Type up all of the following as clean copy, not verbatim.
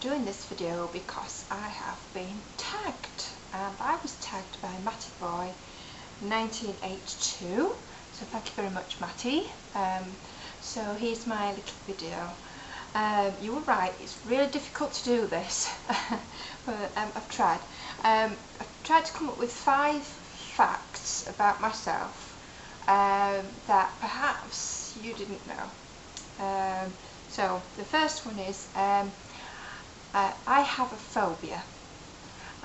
doing this video because I have been tagged, and I was tagged by Matty Boy 1982, so thank you very much, Matty. So here's my little video. You were right, it's really difficult to do this, but I've tried. I've tried to come up with 5 facts about myself that perhaps you didn't know. So the first one is I have a phobia,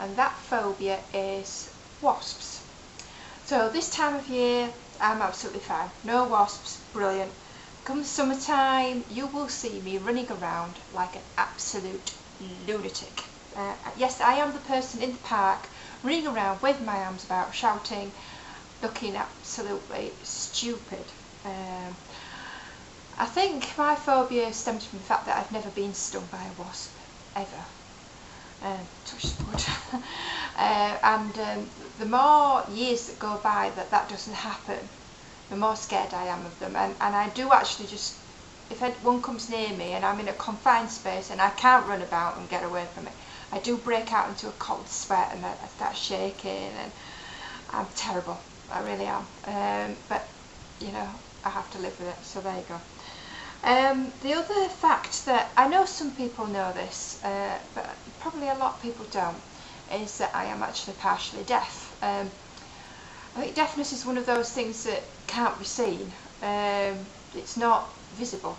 and that phobia is wasps. So this time of year I'm absolutely fine, no wasps, brilliant. Come summertime you will see me running around like an absolute lunatic. Yes, I am the person in the park running around waving my arms about, shouting, looking absolutely stupid. I think my phobia stems from the fact that I've never been stung by a wasp, ever. Touch wood. The more years that go by that doesn't happen, the more scared I am of them. And I do actually just, if one comes near me and I'm in a confined space and I can't run about and get away from it, I do break out into a cold sweat and I start shaking, and I'm terrible, I really am. But you know, I have to live with it, so there you go. The other fact that I know some people know this, but probably a lot of people don't, is that I am actually partially deaf. I think deafness is one of those things that can't be seen. It's not visible.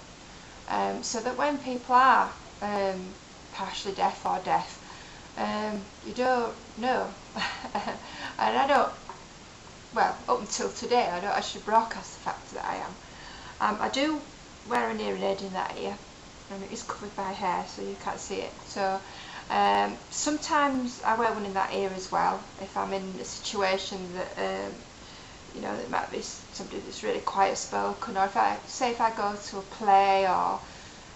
So that when people are partially deaf or deaf, you don't know. And I don't, well, up until today, I don't actually broadcast the fact that I am. I do wear an hearing aid in that ear, and it is covered by hair, so you can't see it. So sometimes I wear one in that ear as well, if I'm in a situation that you know, there might be somebody that's really quiet spoken, or if I go to a play or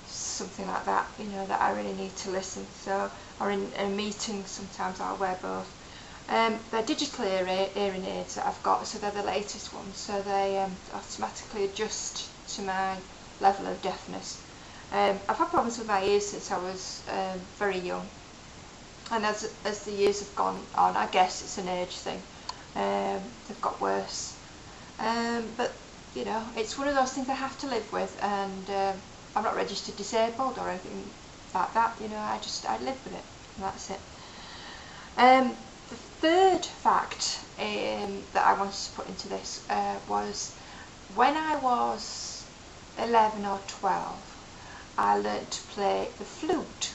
something like that, you know, that I really need to listen. So, or in a meeting, sometimes I'll wear both. They're digital hearing aids that I've got, so they're the latest ones, so they automatically adjust to my level of deafness. I've had problems with my ears since I was very young, and as the years have gone on, I guess it's an age thing, they've got worse. But you know, it's one of those things I have to live with, and I'm not registered disabled or anything like that, you know, I live with it, and that's it. The third fact that I wanted to put into this was when I was 11 or 12, I learnt to play the flute,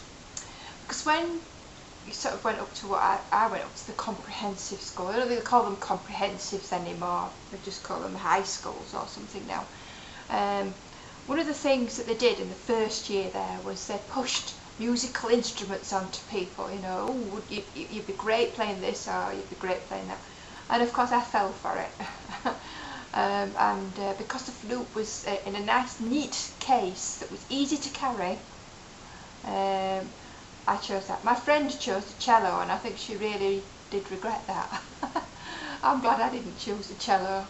because when you sort of went up to what I went up to the comprehensive school, I don't think they call them comprehensives anymore, they just call them high schools or something now. One of the things that they did in the first year there was they pushed musical instruments onto people, you know, oh, you'd be great playing this, or you'd be great playing that, and of course I fell for it. Because the flute was in a nice neat case that was easy to carry, I chose that. My friend chose the cello, and I think she really did regret that. I'm glad I didn't choose the cello.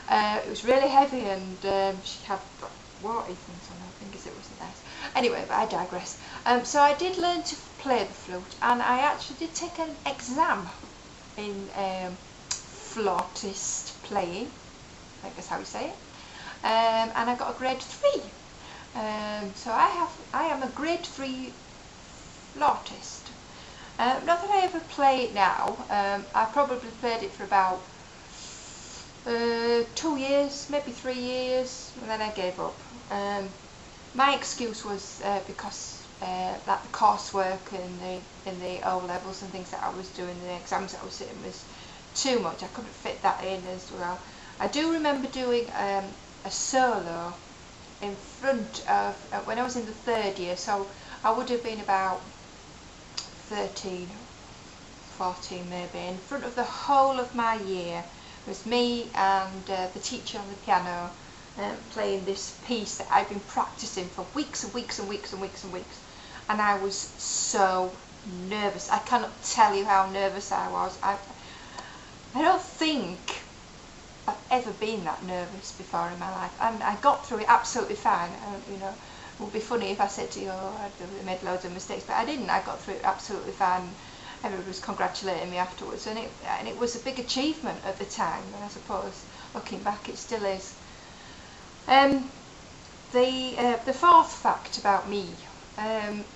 It was really heavy, and she had watery things on her fingers, it wasn't nice. Anyway, but I digress. So I did learn to play the flute, and I actually did take an exam in flautist playing, I think that's how you say it, and I got a grade 3. So I am a grade 3 flautist. Not that I ever play it now. I probably played it for about 2 years, maybe 3 years, and then I gave up. My excuse was because like the coursework in the O levels and things that I was doing, the exams that I was sitting, was too much. I couldn't fit that in as well. I do remember doing a solo in front of, when I was in the 3rd year, so I would have been about 13, 14 maybe, in front of the whole of my year. It was me and the teacher on the piano playing this piece that I've been practicing for weeks and weeks and weeks and weeks and weeks, and I was so nervous. I cannot tell you how nervous I was. I don't think I've ever been that nervous before in my life, and I got through it absolutely fine. You know, would be funny if I said to you, oh, I made loads of mistakes, but I didn't. I got through it absolutely fine. Everybody was congratulating me afterwards, and it was a big achievement at the time, and I suppose looking back it still is. The fourth fact about me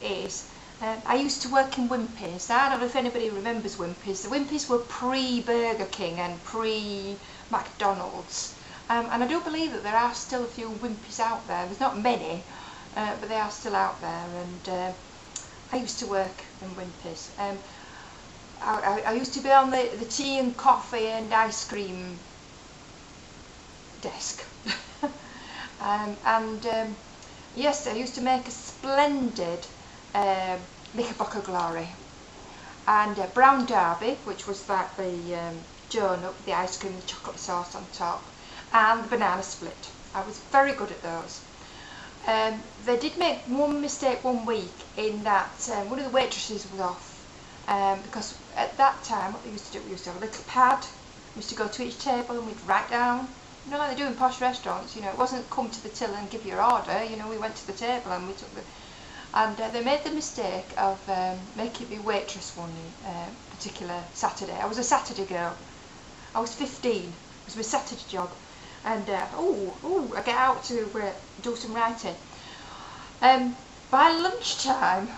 is I used to work in Wimpy's. Now, I don't know if anybody remembers Wimpy's. The Wimpy's were pre-Burger King and pre-McDonald's. And I do believe that there are still a few Wimpy's out there. There's not many, but they are still out there. And I used to work in Wimpy's. I used to be on the tea and coffee and ice cream desk. Yes, I used to make a splendid Knickerbocker Glory, and Brown Derby, which was like the donut with the ice cream and chocolate sauce on top, and the banana split. I was very good at those. They did make one mistake one week in that one of the waitresses was off, because at that time what we used to do, we used to have a little pad. We used to go to each table and we'd write down, you know, like they do in posh restaurants. You know, it wasn't come to the till and give your order. You know, we went to the table and we took the, and they made the mistake of making me waitress one particular Saturday. I was a Saturday girl. I was 15. It was my Saturday job, and I get out to do some writing. By lunchtime,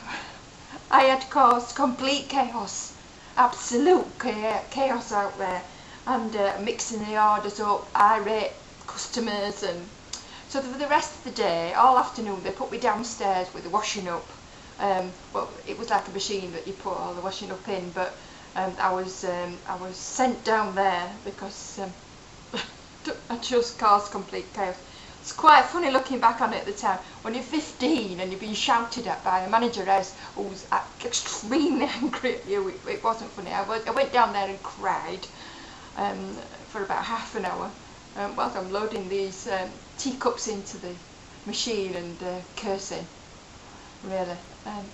I had caused complete chaos, absolute chaos out there, and mixing the orders up, irate customers, and so for the rest of the day, all afternoon, they put me downstairs with the washing up. Well, it was like a machine that you put all the washing up in, but I was sent down there because I just caused complete chaos. It's quite funny looking back on it at the time. When you're 15 and you're being shouted at by a manageress who's extremely angry at you, it wasn't funny. I went down there and cried for about half an hour whilst I'm loading these teacups into the machine and cursing, really.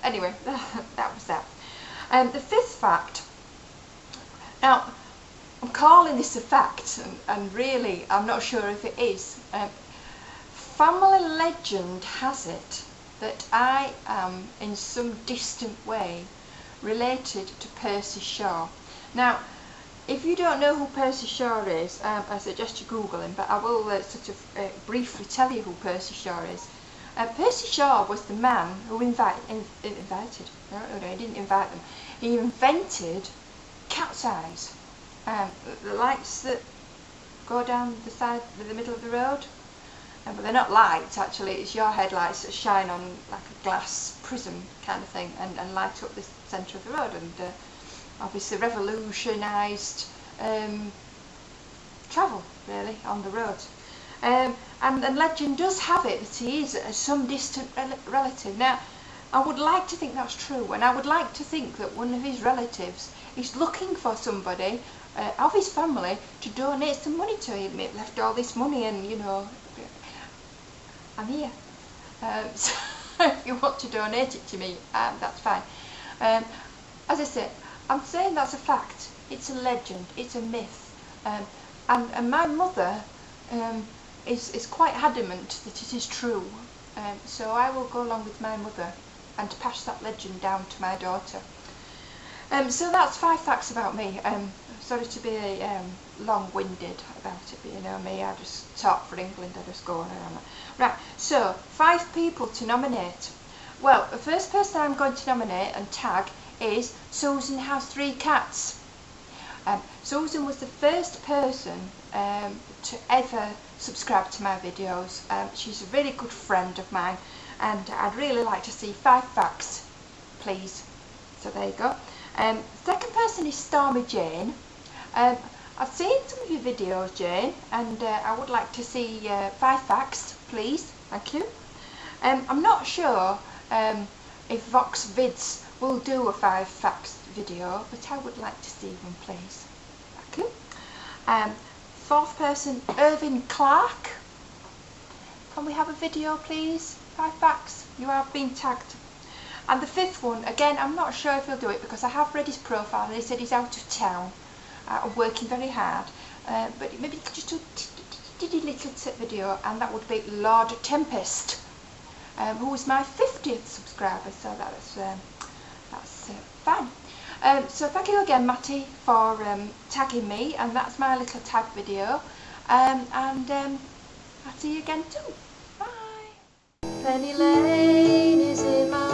Anyway, that was that. The fifth fact. Now, I'm calling this a fact, and really I'm not sure if it is. Family legend has it that I am in some distant way related to Percy Shaw. Now, if you don't know who Percy Shaw is, I suggest you Google him, but I will sort of briefly tell you who Percy Shaw is. Percy Shaw was the man who invited, no, he didn't invite them, he invented cat's eyes, the lights that go down the side, the middle of the road. But they're not lights actually, it's your headlights that shine on like a glass prism kind of thing and light up the centre of the road, and obviously revolutionised travel really on the roads. And legend does have it that he is some distant relative. Now, I would like to think that's true, and I would like to think that one of his relatives is looking for somebody of his family to donate some money to him. He left all this money, and you know, I'm here. So if you want to donate it to me, that's fine. As I said, I'm saying that's a fact. It's a legend. It's a myth. And my mother is quite adamant that it is true. So I will go along with my mother and pass that legend down to my daughter. So that's 5 facts about me. Sorry to be long-winded about it, but you know me, I just talk for England, I just go on and on. Right, so 5 people to nominate. Well, the first person I'm going to nominate and tag is Susan Has 3 Cats. Susan was the first person to ever subscribe to my videos. She's a really good friend of mine, and I'd really like to see 5 facts, please. So there you go. Second person is stormyjayne. I've seen some of your videos, Jane, and I would like to see 5 facts, please. Thank you. I'm not sure if voxvids will do a 5 facts video, but I would like to see one, please. Thank you. Fourth person, IrvinClarke. Can we have a video, please? 5 facts. You have been tagged. And the 5th one, again, I'm not sure if he'll do it because I have read his profile and he said he's out of town. I'm working very hard, but maybe you could just do a little tip video, and that would be LordTempist. who was my 50th subscriber, so that's fun. So thank you again, Matty, for tagging me, and that's my little tag video. And I'll see you again too. Bye. Penny Lane is in my